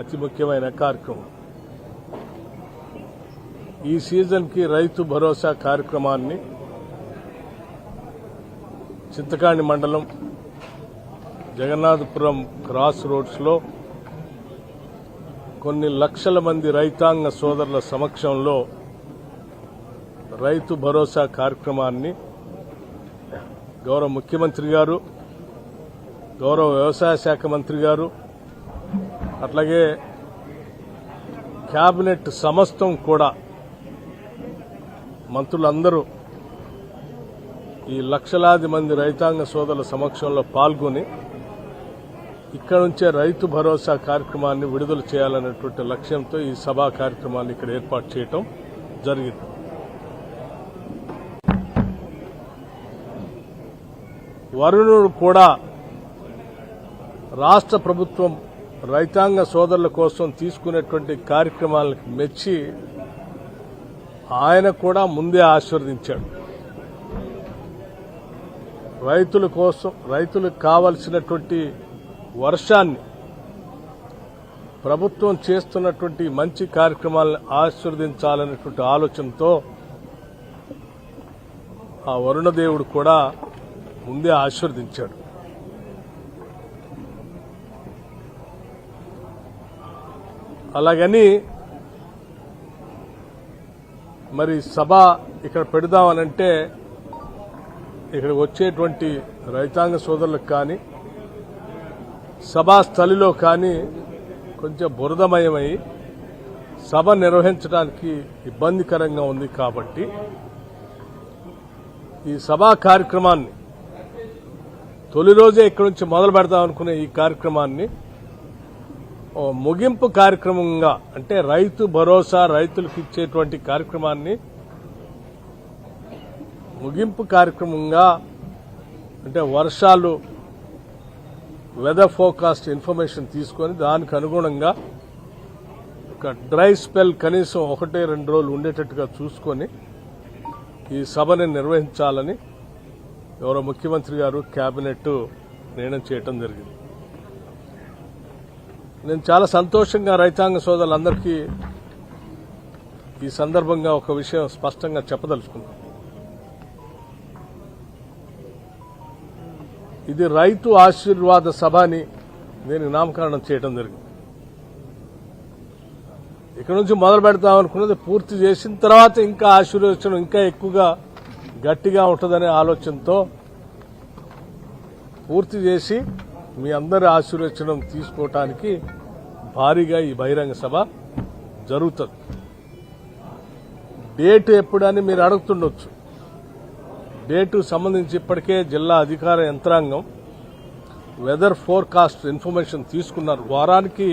అతి ముఖ్యమైన కార్యక్రమం. ఈ సీజన్కి రైతు భరోసా కార్యక్రమాన్ని చింతకాణి మండలం జగన్నాథపురం క్రాస్ రోడ్స్లో కొన్ని లక్షల మంది రైతాంగ సోదరుల సమక్షంలో రైతు భరోసా కార్యక్రమాన్ని గౌరవ ముఖ్యమంత్రి గారు, గౌరవ వ్యవసాయ శాఖ మంత్రి గారు, అట్లాగే కేబినెట్ సమస్తం కూడా మంత్రులందరూ ఈ లక్షలాది మంది రైతాంగ సోదరుల సమక్షంలో పాల్గొని ఇక్కడ నుంచే రైతు భరోసా కార్యక్రమాన్ని విడుదల చేయాలనేటువంటి లక్ష్యంతో ఈ సభా కార్యక్రమాన్ని ఇక్కడ ఏర్పాటు చేయడం జరిగింది. వరుణుడు కూడా రాష్ట్ర ప్రభుత్వం రైతాంగ సోదరుల కోసం తీసుకునేటువంటి కార్యక్రమాలకు మెచ్చి ఆయన కూడా ముందే ఆశీర్వదించాడు. రైతులకు కావలసినటువంటి వర్షాన్ని ప్రభుత్వం చేస్తున్నటువంటి మంచి కార్యక్రమాలను ఆశీర్వదించాలనేటువంటి ఆలోచనతో ఆ వరుణదేవుడు కూడా ముందే ఆశీర్వదించాడు. అలాగని మరి సభ ఇక్కడ పెడదామనంటే ఇక్కడ వచ్చేటువంటి రైతాంగ సోదరులకు కానీ సభా స్థలిలో కానీ కొంచెం బురదమయమై సభ నిర్వహించడానికి ఇబ్బందికరంగా ఉంది. కాబట్టి ఈ సభా కార్యక్రమాన్ని తొలి రోజే ఇక్కడి నుంచి మొదలు పెడదామనుకునే ఈ కార్యక్రమాన్ని ముగింపు కార్యక్రమంగా, అంటే రైతు భరోసా రైతులకు ఇచ్చేటువంటి కార్యక్రమాన్ని ముగింపు కార్యక్రమంగా, అంటే వర్షాలు వెదర్ ఫోర్కాస్ట్ ఇన్ఫర్మేషన్ తీసుకొని దానికి అనుగుణంగా ఒక డ్రై స్పెల్ కనీసం 1-2 రోజులు ఉండేటట్టుగా చూసుకొని ఈ సభని నిర్వహించాలని గౌరవ ముఖ్యమంత్రి గారు కేబినెట్ నిర్ణయం చేయడం జరిగింది. నేను చాలా సంతోషంగా రైతాంగ సోదరులందరికీ ఈ సందర్భంగా ఒక విషయం స్పష్టంగా చెప్పదలుచుకున్నాను. ఇది రైతు ఆశీర్వాద సభ అని దీనికి నామకరణం చేయడం జరిగింది. ఇక్కడ నుంచి మొదలు పెడతామనుకున్నది పూర్తి చేసిన తర్వాత ఇంకా ఆశీర్వదించడం ఇంకా ఎక్కువగా గట్టిగా ఉంటుందనే ఆలోచనతో పూర్తి చేసి మీ అందరి ఆశీర్వచనం తీసుకోవటానికి భారీగా ఈ బహిరంగ సభ జరుగుతుంది. డేట్ ఎప్పుడని మీరు అడుగుతుండొచ్చు. డేటు సంబంధించి ఇప్పటికే జిల్లా అధికార యంత్రాంగం వెదర్ ఫోర్కాస్ట్ ఇన్ఫర్మేషన్ తీసుకున్నారు. వారానికి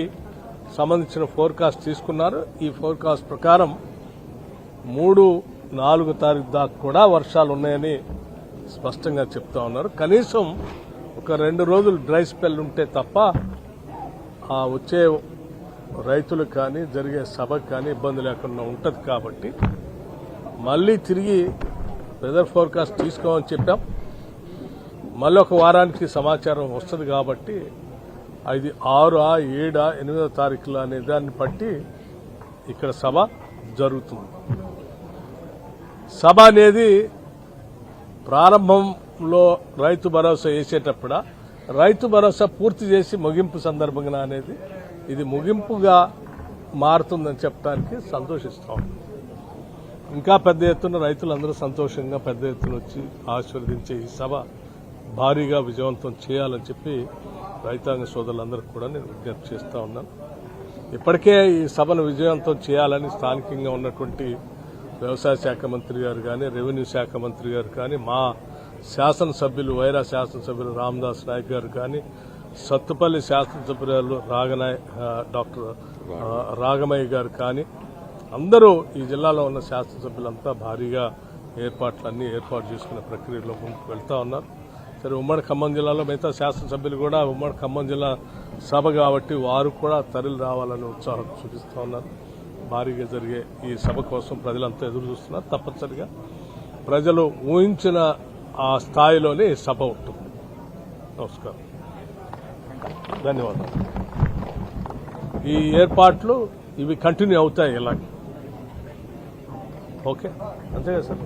సంబంధించిన ఫోర్కాస్ట్ తీసుకున్నారు. ఈ ఫోర్కాస్ట్ ప్రకారం 3-4 తారీఖు దాకా కూడా వర్షాలు ఉన్నాయని స్పష్టంగా చెప్తా ఉన్నారు. కనీసం ఒక 2 రోజులు డ్రై స్పెల్ ఉంటే తప్ప ఆ వచ్చే రైతులకు కానీ జరిగే సభకు కానీ ఇబ్బంది లేకుండా ఉంటుంది. కాబట్టి మళ్లీ తిరిగి వెదర్ ఫోర్కాస్ట్ తీసుకోమని చెప్పాం. మళ్ళీ ఒక వారానికి సమాచారం వస్తుంది. కాబట్టి అది 6, 7, 8 తారీఖులు అనే దాన్ని బట్టి ఇక్కడ సభ జరుగుతుంది. సభ అనేది ప్రారంభంలో రైతు భరోసా వేసేటప్పుడు రైతు భరోసా పూర్తి చేసి ముగింపు సందర్భంగా అనేది ఇది ముగింపుగా మారుతుందని చెప్పడానికి సంతోషిస్తాం. ఇంకా పెద్ద ఎత్తున రైతులందరూ సంతోషంగా పెద్ద ఎత్తున వచ్చి ఆశీర్వదించే ఈ సభ భారీగా విజయవంతం చేయాలని చెప్పి రైతాంగ సోదరులందరికీ కూడా నేను విజ్ఞప్తి చేస్తా ఉన్నాను. ఇప్పటికే ఈ సభను విజయవంతం చేయాలని స్థానికంగా ఉన్నటువంటి వ్యవసాయ శాఖ మంత్రి గారు కానీ, రెవెన్యూ శాఖ మంత్రి గారు కానీ, మా శాసనసభ్యులు వైరా శాసనసభ్యులు రామదాస్ నాయక్ గారు కానీ, సత్తుపల్లి శాసనసభ్యులు డాక్టర్ రాగమయ్య గారు కానీ, అందరూ ఈ జిల్లాలో ఉన్న శాసనసభ్యులంతా భారీగా ఏర్పాట్లన్నీ ఏర్పాటు చేసుకునే ప్రక్రియలో ముందుకు వెళ్తా ఉన్నారు. సరే, ఉమ్మడి ఖమ్మం జిల్లాలో మిగతా శాసనసభ్యులు కూడా ఉమ్మడి ఖమ్మం జిల్లా సభ కాబట్టి వారు కూడా తరలి రావాలని ఉత్సాహం చూపిస్తా ఉన్నారు. భారీగా జరిగే ఈ సభ కోసం ప్రజలంతా ఎదురు చూస్తున్నారు. తప్పనిసరిగా ప్రజలు ఊహించిన ఆ స్థాయిలోనే సభ ఉంటుంది. నమస్కారం, ధన్యవాదాలు. ఈ ఏర్పాట్లు ఇవి కంటిన్యూ అవుతాయి ఇలా. ఓకే, అంతే కదా సార్.